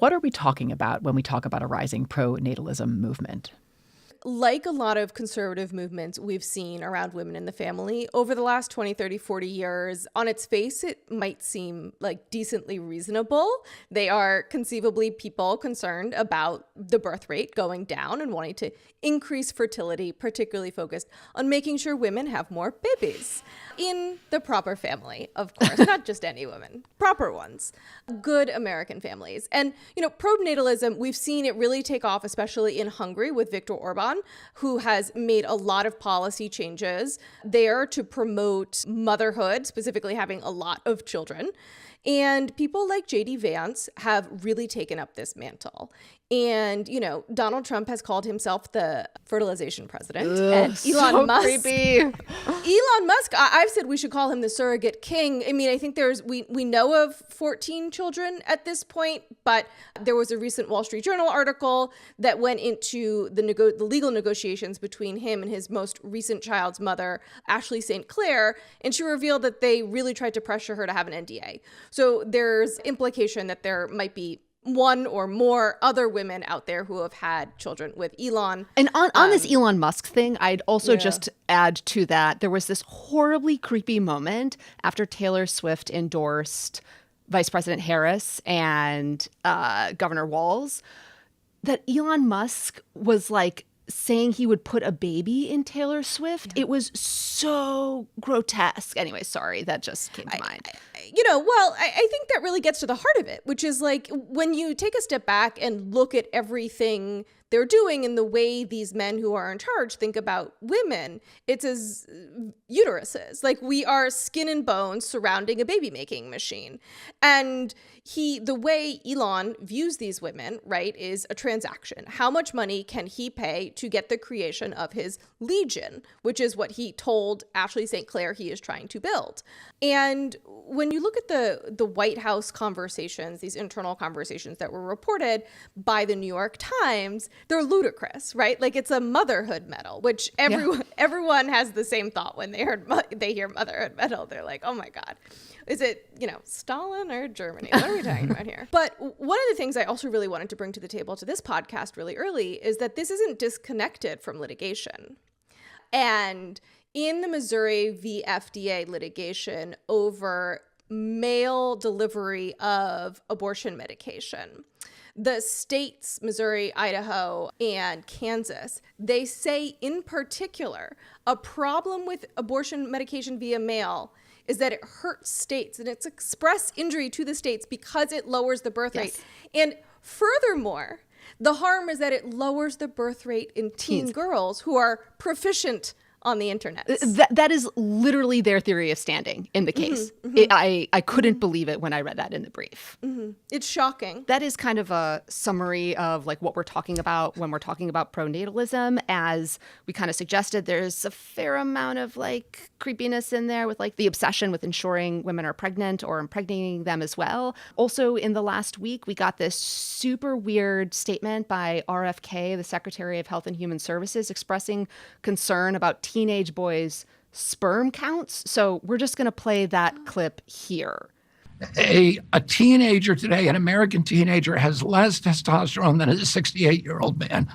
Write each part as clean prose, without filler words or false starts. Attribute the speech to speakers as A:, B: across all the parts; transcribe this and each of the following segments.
A: What are we talking about when we talk about a rising pronatalism movement?
B: Like a lot of conservative movements we've seen around women in the family over the last 20, 30, 40 years, on its face, it might seem like decently reasonable. They are conceivably people concerned about the birth rate going down and wanting to increase fertility, particularly focused on making sure women have more babies in the proper family, of course, not just any women, proper ones, good American families. And, pronatalism, we've seen it really take off, especially in Hungary with Viktor Orban, who has made a lot of policy changes there to promote motherhood, specifically having a lot of children. And people like J.D. Vance have really taken up this mantle. And, Donald Trump has called himself the fertilization president. And Elon Musk.
A: Creepy.
B: Elon Musk, I've said we should call him the surrogate king. I mean, I think we know of 14 children at this point, but there was a recent Wall Street Journal article that went into the legal negotiations between him and his most recent child's mother, Ashley St. Clair, and she revealed that they really tried to pressure her to have an NDA. So there's implication that there might be one or more other women out there who have had children with Elon.
A: And on this Elon Musk thing, I'd also just add to that, there was this horribly creepy moment after Taylor Swift endorsed Vice President Harris and Governor Walz, that Elon Musk was like saying he would put a baby in Taylor Swift. It was so grotesque. Anyway, sorry, that just came to mind.
B: I think that really gets to the heart of it, which is like when you take a step back and look at everything they're doing and the way these men who are in charge think about women, it's as uteruses. Like, we are skin and bones surrounding a baby making machine. And the way Elon views these women, right, is a transaction. How much money can he pay to get the creation of his legion, which is what he told Ashley St. Clair he is trying to build. And when you look at the White House conversations, these internal conversations that were reported by the New York Times, they're ludicrous, right? Like, it's a motherhood medal, which everyone has the same thought when they hear motherhood medal. They're like, oh my God, is it, Stalin or Germany? What are we talking about here? But one of the things I also really wanted to bring to the table to this podcast really early is that this isn't disconnected from litigation. And in the Missouri v. FDA litigation over mail delivery of abortion medication, the states, Missouri, Idaho, and Kansas, they say in particular, a problem with abortion medication via mail is that it hurts states, and it's express injury to the states because it lowers the birth rate. And furthermore, the harm is that it lowers the birth rate in teen girls who are proficient on the internet.
A: That is literally their theory of standing in the case. I couldn't believe it when I read that in the brief.
B: It's shocking.
A: That is kind of a summary of like what we're talking about when we're talking about pronatalism. As we kind of suggested, there's a fair amount of like creepiness in there with like the obsession with ensuring women are pregnant or impregnating them as well. Also, in the last week, we got this super weird statement by RFK, the Secretary of Health and Human Services, expressing concern about teenage boys' sperm counts. So we're just going to play that clip here.
C: A teenager today, an American teenager, has less testosterone than a 68-year-old man.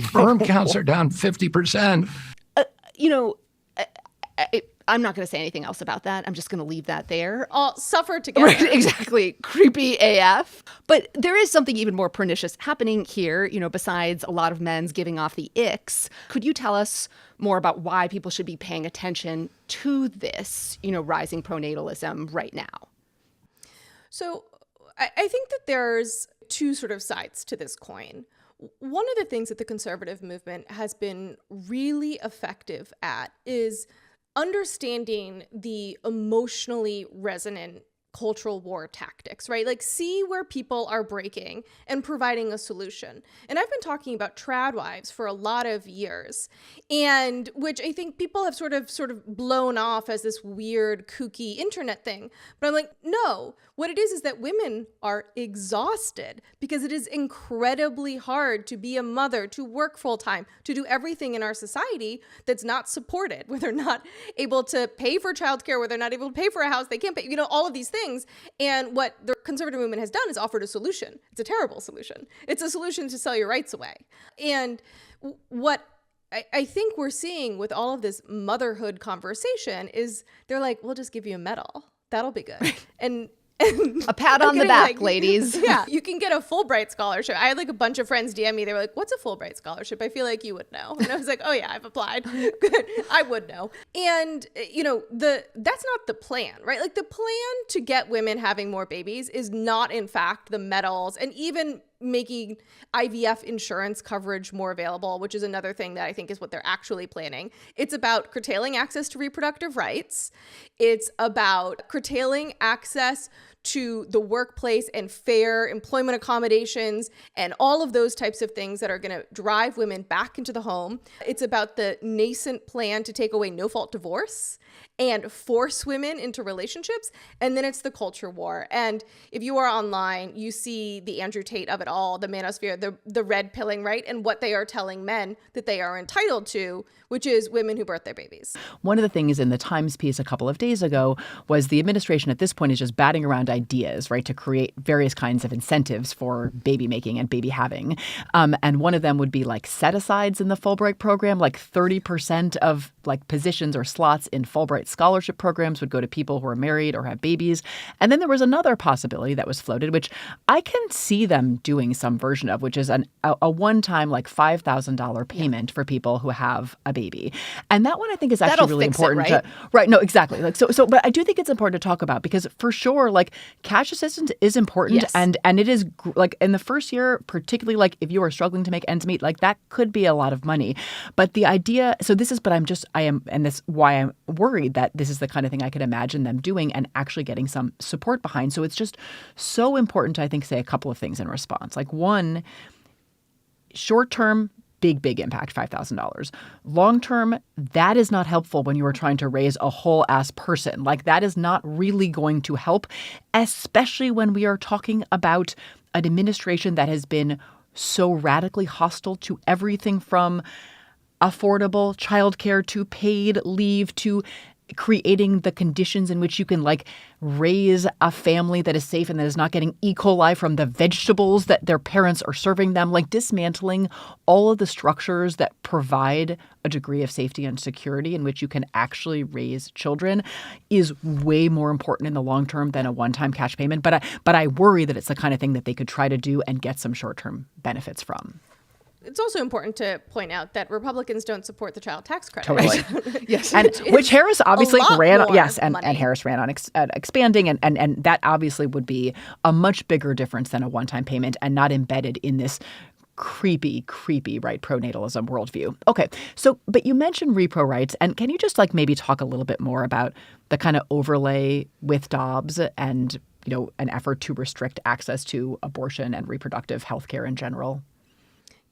C: Sperm counts are down 50%.
A: I'm not going to say anything else about that. I'm just going to leave that there.
B: All suffer together.
A: Right, exactly. Creepy AF. But there is something even more pernicious happening here, besides a lot of men's giving off the icks. Could you tell us more about why people should be paying attention to this, rising pronatalism right now?
B: So I think that there's two sort of sides to this coin. One of the things that the conservative movement has been really effective at is understanding the emotionally resonant cultural war tactics, right? Like, see where people are breaking and providing a solution. And I've been talking about Tradwives for a lot of years, and which I think people have sort of blown off as this weird, kooky internet thing. But I'm like, no, what it is that women are exhausted because it is incredibly hard to be a mother, to work full time, to do everything in our society that's not supported, where they're not able to pay for childcare, where they're not able to pay for a house, they can't pay, all of these things. things. And what the conservative movement has done is offered a solution. It's a terrible solution. It's a solution to sell your rights away. And what I think we're seeing with all of this motherhood conversation is they're like, we'll just give you a medal. That'll be good. And
A: a pat on the back, ladies.
B: Yeah, you can get a Fulbright scholarship. I had like a bunch of friends DM me. They were like, what's a Fulbright scholarship? I feel like you would know. And I was like, oh yeah, I've applied. Good. I would know. And that's not the plan, right? Like the plan to get women having more babies is not in fact the medals and even making IVF insurance coverage more available, which is another thing that I think is what they're actually planning. It's about curtailing access to reproductive rights. It's about curtailing access to the workplace and fair employment accommodations and all of those types of things that are going to drive women back into the home. It's about the nascent plan to take away no-fault divorce and force women into relationships. And then it's the culture war. And if you are online, you see the Andrew Tate of it all, the manosphere, the red pilling, right? And what they are telling men that they are entitled to, which is women who birth their babies.
D: One of the things in the Times piece a couple of days ago was the administration at this point is just batting around ideas, right, to create various kinds of incentives for baby making and baby having. And one of them would be like set-asides in the Fulbright program, like 30% of like positions or slots in Fulbright scholarship programs would go to people who are married or have babies. And then there was another possibility that was floated, which I can see them doing some version of, which is a one-time like $5,000 payment for people who have a baby. And that one I think is actually really important. Right. No, exactly. Like so, but I do think it's important to talk about because for sure, like cash assistance is important.
A: Yes.
D: And it is like in the first year, particularly like if you are struggling to make ends meet, like that could be a lot of money. But the idea, and that's why I'm worried that this is the kind of thing I could imagine them doing and actually getting some support behind. So it's just so important to, I think, say a couple of things in response. Like one, short-term, big impact, $5,000. Long-term, that is not helpful when you are trying to raise a whole ass person. Like that is not really going to help, especially when we are talking about an administration that has been so radically hostile to everything from affordable childcare to paid leave to creating the conditions in which you can like raise a family that is safe and that is not getting E. coli from the vegetables that their parents are serving them, like dismantling all of the structures that provide a degree of safety and security in which you can actually raise children is way more important in the long term than a one-time cash payment. But I worry that it's the kind of thing that they could try to do and get some short-term benefits from.
B: It's also important to point out that Republicans don't support the child tax credit.
D: Totally.
A: Yes.
D: And which Harris obviously ran on. Yes. And
B: Harris
D: ran on expanding. And that obviously would be a much bigger difference than a one-time payment and not embedded in this creepy, right, pronatalism worldview. Okay. So, but you mentioned repro rights. And can you just like maybe talk a little bit more about the kind of overlay with Dobbs and, an effort to restrict access to abortion and reproductive health care in general?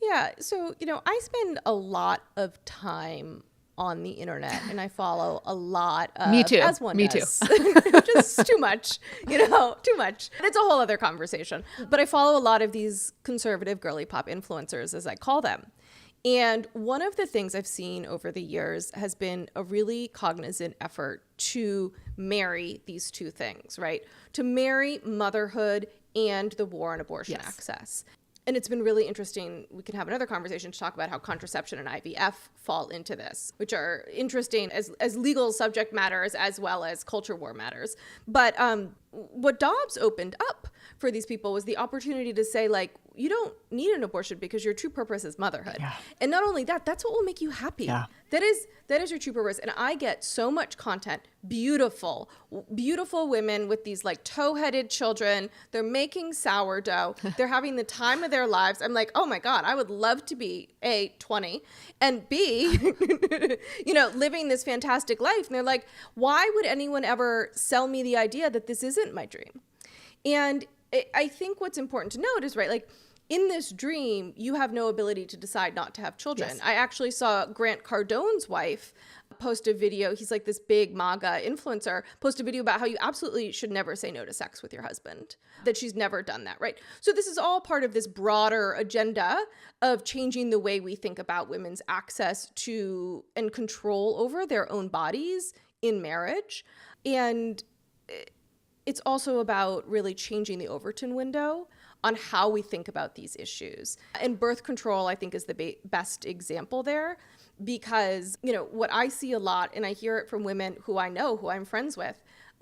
B: Yeah. So, I spend a lot of time on the internet and I follow a lot of...
A: Me too.
B: As one
A: Me
B: does.
A: too.
B: Just too much, too much. It's a whole other conversation. But I follow a lot of these conservative girly pop influencers, as I call them. And one of the things I've seen over the years has been a really cognizant effort to marry these two things, right? To marry motherhood and the war on abortion access. And it's been really interesting. We can have another conversation to talk about how contraception and IVF fall into this, which are interesting as legal subject matters as well as culture war matters. But what Dobbs opened up for these people was the opportunity to say, like, you don't need an abortion because your true purpose is motherhood. Yeah. And not only that, that's what will make you happy. Yeah. That is your true purpose. And I get so much content, beautiful women with these like toe-headed children. They're making sourdough. They're having the time of their lives. I'm like, oh my God, I would love to be A, 20 and B, living this fantastic life. And they're like, why would anyone ever sell me the idea that this isn't my dream? And I think what's important to note is, right, like in this dream, you have no ability to decide not to have children. Yes. I actually saw Grant Cardone's wife post a video. He's like this big MAGA influencer, post a video about how you absolutely should never say no to sex with your husband, that she's never done that, right? So this is all part of this broader agenda of changing the way we think about women's access to and control over their own bodies in marriage. And it's also about really changing the Overton window on how we think about these issues. And birth control, I think, is the best example there, because, what I see a lot, and I hear it from women who I know, who I'm friends with,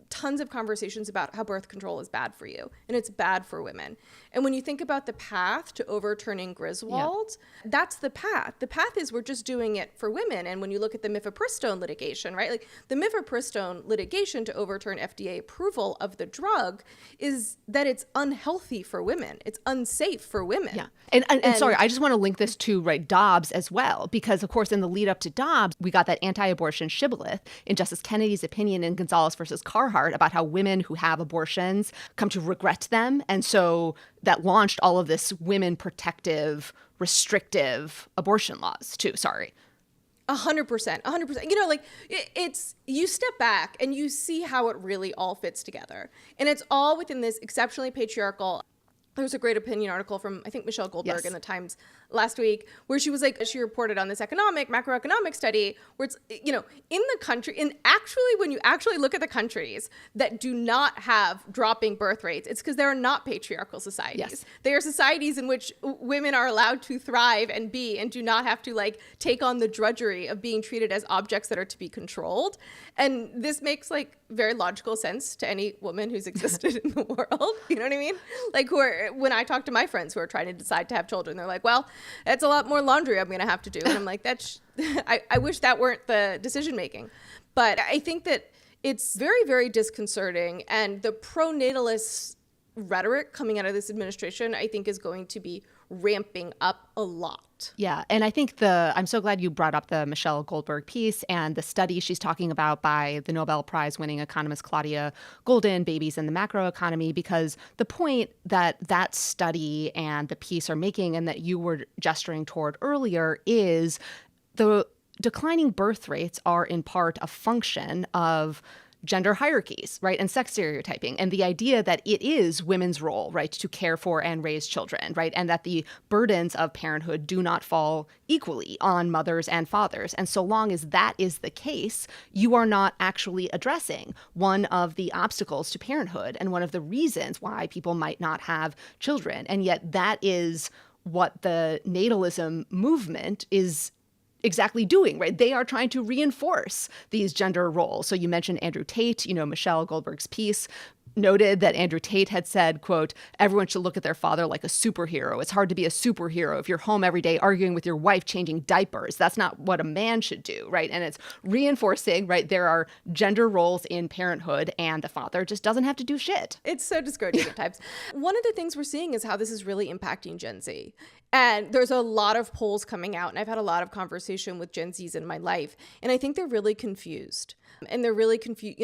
B: tons of conversations about how birth control is bad for you, and it's bad for women. And when you think about the path to overturning Griswold, that's the path. The path is we're just doing it for women. And when you look at the mifepristone litigation, right, like the mifepristone litigation to overturn FDA approval of the drug is that it's unhealthy for women. It's unsafe for women.
A: Yeah. And sorry, I just want to link this to Dobbs as well, because of course in the lead up to Dobbs, we got that anti-abortion shibboleth in Justice Kennedy's opinion in Gonzalez versus Carhart about how women who have abortions come to regret them. And so that launched all of this women protective, restrictive abortion laws too. Sorry.
B: 100%. It's, you step back and you see how it really all fits together. And it's all within this exceptionally patriarchal. There was a great opinion article from, I think, Michelle Goldberg in the Times last week, where she was like, she reported on this macroeconomic study where it's, in the country, and actually when you actually look at the countries that do not have dropping birth rates, it's because they're not patriarchal societies.
A: Yes.
B: They are societies in which women are allowed to thrive and do not have to take on the drudgery of being treated as objects that are to be controlled. And this makes very logical sense to any woman who's existed in the world. You know what I mean? When I talk to my friends who are trying to decide to have children, they're like, well, that's a lot more laundry I'm going to have to do. And I'm like, I wish that weren't the decision making. But I think that it's very, very disconcerting. And the pro-natalist rhetoric coming out of this administration, I think, is going to be ramping up a lot.
A: Yeah. And I think I'm so glad you brought up the Michelle Goldberg piece and the study she's talking about by the Nobel Prize winning economist Claudia Goldin, Babies in the Macroeconomy, because the point that study and the piece are making, and that you were gesturing toward earlier, is the declining birth rates are in part a function of gender hierarchies, right, and sex stereotyping, and the idea that it is women's role, right, to care for and raise children, right, and that the burdens of parenthood do not fall equally on mothers and fathers. And so long as that is the case, you are not actually addressing one of the obstacles to parenthood and one of the reasons why people might not have children. And yet that is what the natalism movement is exactly doing, right? They are trying to reinforce these gender roles. So you mentioned Andrew Tate, Michelle Goldberg's piece noted that Andrew Tate had said, quote, everyone should look at their father like a superhero. It's hard to be a superhero if you're home every day arguing with your wife, changing diapers. That's not what a man should do, right? And it's reinforcing, right, there are gender roles in parenthood and the father just doesn't have to do shit.
B: It's so discouraging at times. One of the things we're seeing is how this is really impacting Gen Z. And there's a lot of polls coming out, and I've had a lot of conversation with Gen Zs in my life, and I think they're really confused. And they're really confused.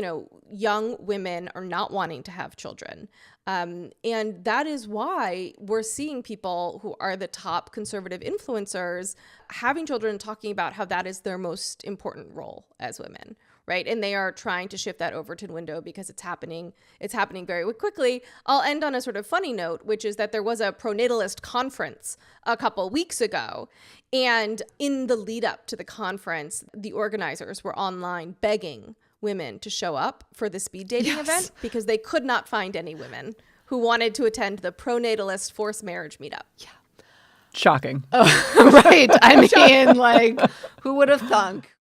B: Young women are not wanting to have children. And that is why we're seeing people who are the top conservative influencers having children and talking about how that is their most important role as women, right? And they are trying to shift that Overton window because it's happening very quickly. I'll end on a sort of funny note, which is that there was a pronatalist conference a couple weeks ago. And in the lead up to the conference, the organizers were online begging women to show up for the speed dating event because they could not find any women who wanted to attend the pronatalist forced marriage meetup.
A: Yeah.
D: Shocking.
A: Right. I mean, who would have thunk?